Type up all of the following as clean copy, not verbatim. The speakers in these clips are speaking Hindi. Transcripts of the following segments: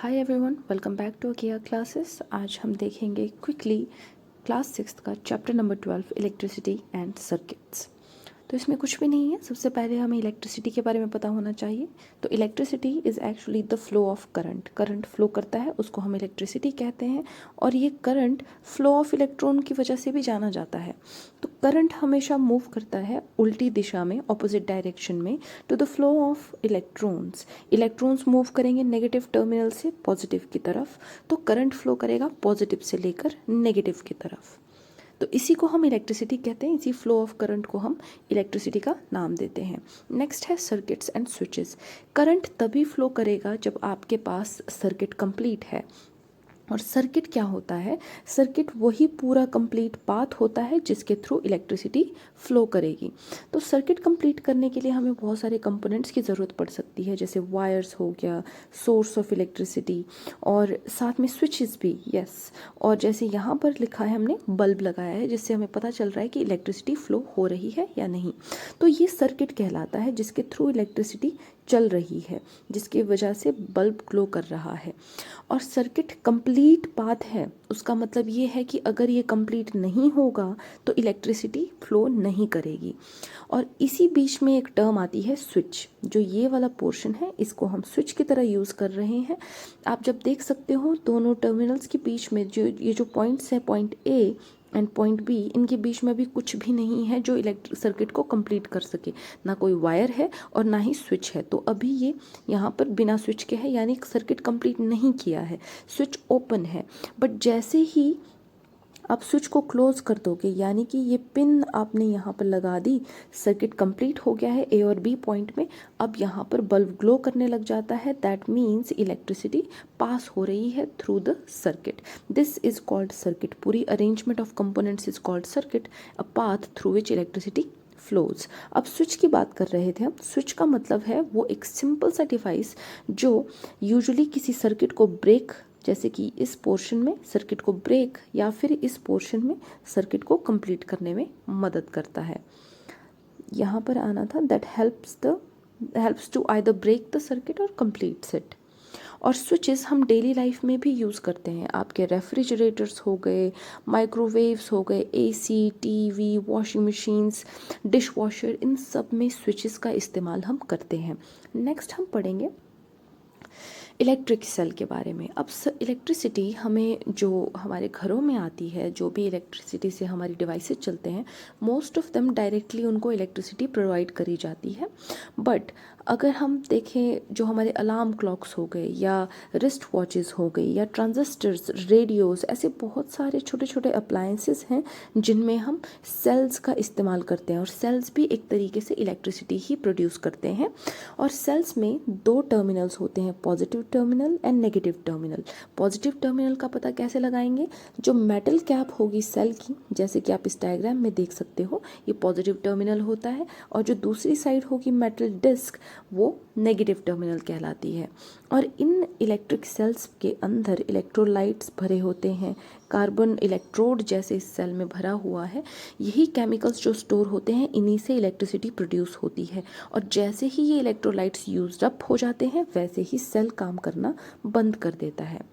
Hi everyone, welcome back to care classes. आज हम देखेंगे क्विकली क्लास 6 का chapter number 12 electricity and circuits. तो इसमें कुछ भी नहीं है। सबसे पहले हमें इलेक्ट्रिसिटी के बारे में पता होना चाहिए। तो electricity is actually the flow of current. Current flow करता है, उसको हम इलेक्ट्रिसिटी कहते हैं। और ये करंट फ्लो ऑफ इलेक्ट्रॉन की वजह से भी जाना जाता है। तो करंट हमेशा मूव करता है उल्टी दिशा में, ऑपोजिट डायरेक्शन में, to the flow of electrons. Electrons move करेंगे नेगेटिव टर्मिनल से पॉजिटिव की तरफ, तो करंट फ्लो करेगा पॉजिटिव से लेकर नेगेटिव की तरफ। तो इसी को हम इलेक्ट्रिसिटी कहते हैं। इसी फ्लो ऑफ करंट को हम इलेक्ट्रिसिटी का नाम देते हैं। नेक्स्ट है सर्किट्स एंड स्विचेस। करंट तभी फ्लो करेगा जब आपके पास सर्किट कंप्लीट है। और सर्किट क्या होता है? सर्किट वही पूरा कंप्लीट पाथ होता है जिसके थ्रू इलेक्ट्रिसिटी फ्लो करेगी। तो सर्किट कंप्लीट करने के लिए हमें बहुत सारे कंपोनेंट्स की ज़रूरत पड़ सकती है, जैसे वायर्स हो गया, सोर्स ऑफ इलेक्ट्रिसिटी, और साथ में स्विचेस भी। यस, और जैसे यहाँ पर लिखा है हमने बल्ब लगाया है, जिससे हमें पता चल रहा है कि इलेक्ट्रिसिटी फ्लो हो रही है या नहीं। तो ये सर्किट कहलाता है जिसके थ्रू इलेक्ट्रिसिटी चल रही है, जिसकी वजह से बल्ब ग्लो कर रहा है। और सर्किट कंप्लीट पाथ है, उसका मतलब ये है कि अगर ये कंप्लीट नहीं होगा तो इलेक्ट्रिसिटी फ्लो नहीं करेगी। और इसी बीच में एक टर्म आती है स्विच। जो ये वाला पोर्शन है, इसको हम स्विच की तरह यूज़ कर रहे हैं। आप जब देख सकते हो दोनों टर्मिनल्स के बीच में ये जो पॉइंट्स हैं, point A and point B, इनके बीच में भी कुछ भी नहीं है जो इलेक्ट्रिक सर्किट को कंप्लीट कर सके। ना कोई वायर है और ना ही स्विच है। तो अभी ये यहाँ पर बिना स्विच के है, यानी सर्किट कंप्लीट नहीं किया है, स्विच ओपन है। बट जैसे ही आप स्विच को क्लोज कर दोगे, यानी कि ये पिन आपने यहाँ पर लगा दी, सर्किट कंप्लीट हो गया है ए और बी पॉइंट में। अब यहाँ पर बल्ब ग्लो करने लग जाता है। दैट मीन्स इलेक्ट्रिसिटी पास हो रही है through the circuit. This is called circuit. पूरी arrangement of components is called circuit, a path through which electricity flows. अब स्विच की बात कर रहे थे हम। स्विच का मतलब है वो एक सिंपल सा डिवाइस जो यूजुअली किसी सर्किट को ब्रेक, जैसे कि इस पोर्शन में सर्किट को ब्रेक या फिर इस पोर्शन में सर्किट को कंप्लीट करने में मदद करता है। यहाँ पर आना था, that helps to either break the circuit और कंप्लीट्स इट। और स्विचेस हम डेली लाइफ में भी यूज़ करते हैं। आपके रेफ्रिजरेटर्स हो गए, माइक्रोवेव्स हो गए, AC, TV, washing machines, dish washer, इन सब में स्विचेस का इस्तेमाल हम करते हैं। नेक्स्ट हम पढ़ेंगे इलेक्ट्रिक सेल के बारे में। अब इलेक्ट्रिसिटी हमें जो हमारे घरों में आती है, जो भी इलेक्ट्रिसिटी से हमारी डिवाइसेस चलते हैं, मोस्ट ऑफ देम डायरेक्टली उनको इलेक्ट्रिसिटी प्रोवाइड करी जाती है। बट अगर हम देखें, जो हमारे अलार्म क्लॉक्स हो गए, या रिस्ट वॉचेस हो गई, या ट्रांजिस्टर्स, रेडियोस, ऐसे बहुत सारे छोटे छोटे अप्लायंसेस हैं जिनमें हम सेल्स का इस्तेमाल करते हैं। और सेल्स भी एक तरीके से इलेक्ट्रिसिटी ही प्रोड्यूस करते हैं। और सेल्स में दो टर्मिनल्स होते हैं, positive terminal and negative terminal. Positive terminal का पता कैसे लगाएंगे? जो मेटल कैप होगी सेल की, जैसे कि आप इस डायग्राम में देख सकते हो, ये पॉजिटिव टर्मिनल होता है। और जो दूसरी साइड होगी मेटल डिस्क, वो नेगेटिव टर्मिनल कहलाती है। और इन इलेक्ट्रिक सेल्स के अंदर इलेक्ट्रोलाइट्स भरे होते हैं। कार्बन इलेक्ट्रोड जैसे इस सेल में भरा हुआ है। यही केमिकल्स जो स्टोर होते हैं, इन्हीं से इलेक्ट्रिसिटी प्रोड्यूस होती है। और जैसे ही ये इलेक्ट्रोलाइट्स यूज्ड अप हो जाते हैं, वैसे ही सेल काम करना बंद कर देता है।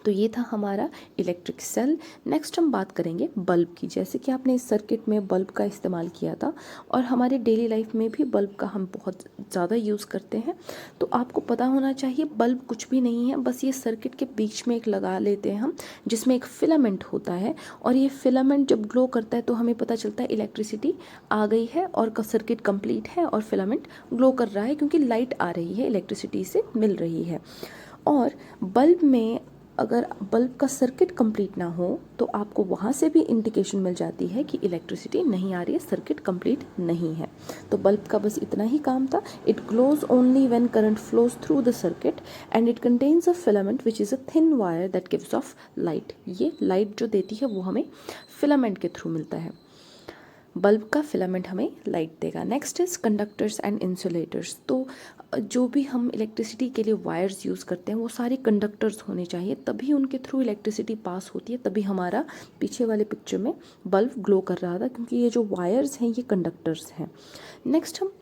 तो ये था हमारा इलेक्ट्रिक सेल। नेक्स्ट हम बात करेंगे बल्ब की। जैसे कि आपने इस सर्किट में बल्ब का इस्तेमाल किया था, और हमारे डेली लाइफ में भी बल्ब का हम बहुत ज़्यादा यूज़ करते हैं। तो आपको पता होना चाहिए, बल्ब कुछ भी नहीं है, बस ये सर्किट के बीच में एक लगा लेते हैं हम, जिसमें एक फिलामेंट होता है। और ये फिलामेंट जब ग्लो करता है तो हमें पता चलता है इलेक्ट्रिसिटी आ गई है और सर्किट कंप्लीट है, और फिलामेंट ग्लो कर रहा है क्योंकि लाइट आ रही है, इलेक्ट्रिसिटी से मिल रही है। और बल्ब में अगर बल्ब का सर्किट कंप्लीट ना हो तो आपको वहाँ से भी इंडिकेशन मिल जाती है कि इलेक्ट्रिसिटी नहीं आ रही है, सर्किट कंप्लीट नहीं है। तो बल्ब का बस इतना ही काम था। It glows only when current flows through the circuit and it contains a filament which is a thin wire that gives off light. ये लाइट जो देती है वो हमें फिलामेंट के थ्रू मिलता है। बल्ब का फिलामेंट हमें लाइट देगा। Next is conductors and insulators. तो जो भी हम इलेक्ट्रिसिटी के लिए वायर्स यूज़ करते हैं, वो सारे कंडक्टर्स होने चाहिए, तभी उनके थ्रू इलेक्ट्रिसिटी पास होती है। तभी हमारा पीछे वाले पिक्चर में बल्ब ग्लो कर रहा था, क्योंकि ये जो वायर्स हैं ये कंडक्टर्स हैं। नेक्स्ट हम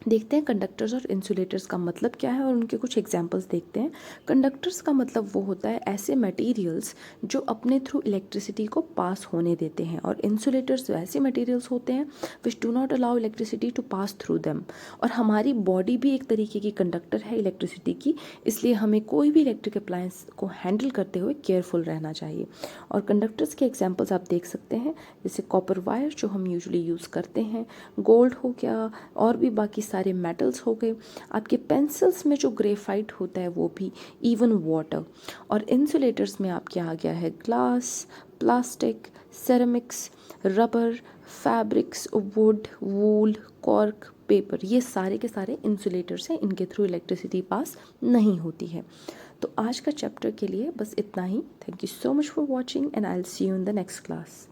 देखते हैं कंडक्टर्स और इंसुलेटर्स का मतलब क्या है और उनके कुछ एग्जांपल्स देखते हैं। कंडक्टर्स का मतलब वो होता है ऐसे मटेरियल्स जो अपने थ्रू इलेक्ट्रिसिटी को पास होने देते हैं, और इंसुलेटर्स वैसे मटेरियल्स होते हैं which do not allow electricity to pass through them. और हमारी बॉडी भी एक तरीके की कंडक्टर है इलेक्ट्रिसिटी की, इसलिए हमें कोई भी इलेक्ट्रिक अप्लायंस को हैंडल करते हुए केयरफुल रहना चाहिए। और कंडक्टर्स के एग्जाम्पल्स आप देख सकते हैं, जैसे कॉपर वायर जो हम यूजुअली यूज़ करते हैं, गोल्ड हो गया, और भी बाकी सारे मेटल्स हो गए, आपके पेंसिल्स में जो ग्रेफाइट होता है वो भी, इवन वाटर। और इंसुलेटर्स में आपके आ गया है glass, plastic, ceramics, rubber, fabrics, would, wool, cork, paper, ये सारे के सारे इंसुलेटर्स हैं, इनके थ्रू इलेक्ट्रिसिटी पास नहीं होती है। तो आज का चैप्टर के लिए बस इतना ही। Thank you so much for watching and I will see you in the next class.